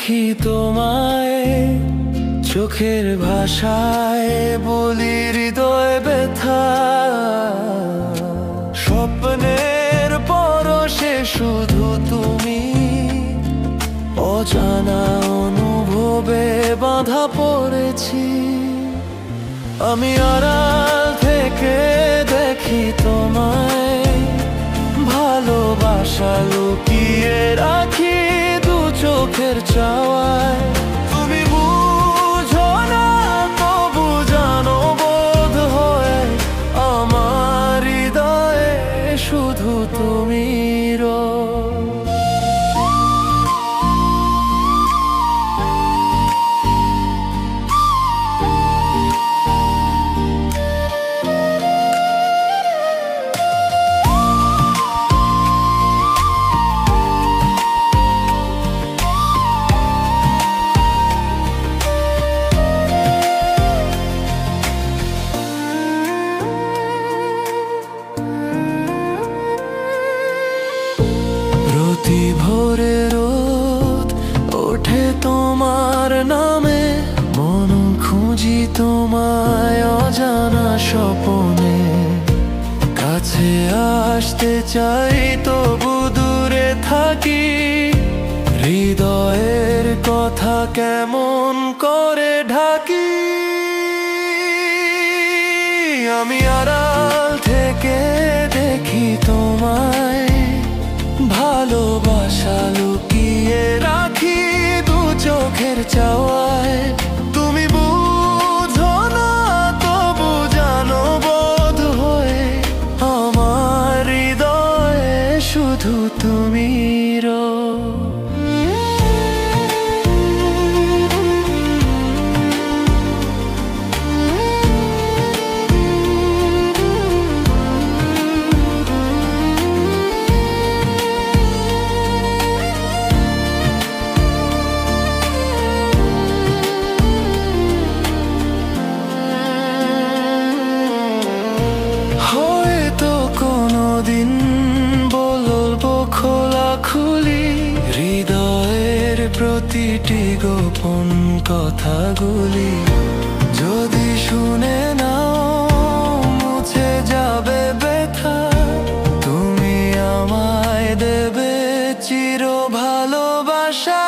দেখি তোমায়, চোখের ভাষায় বলি হৃদয় ব্যথা। স্বপ্নের পরশে শুধু তুমি, অজানা অনুভবে বাঁধা পড়েছি। আমি আড়াল থেকে দেখি তোমায়, ভালোবাসা লুকিয়ে রাখি দু চোখের চাওয়ায়। তুমি বুঝো না তবু জানো বোধ হয়, আমার হৃদয়ে শুধু তুমি রো। প্রতি ভোরে রোদ ওঠে তোমার নামে, মন খুঁজি তোমায় অজানা স্বপনে। কাছে আসতে চাই তবু দূরে থাকি, হৃদয়ের কথা কেমন করে ঢাকি। আমি আড়াল থেকে দেখি তোমায়, ভালোবাসা লুকিয়ে রাখি দু চোখের চাওয়ায়। তুমি বুঝো না তবু জানো বোধ হয়ে, আমার হৃদয়ে শুধু তুমি রো। কোনদিন বলবো খোলাখুলি হৃদয়ের প্রতিটি গোপন কথাগুলি। যদি শুনে নাও মুছে যাবে ব্যথা, তুমি আমায় দেবে চির ভালোবাসা।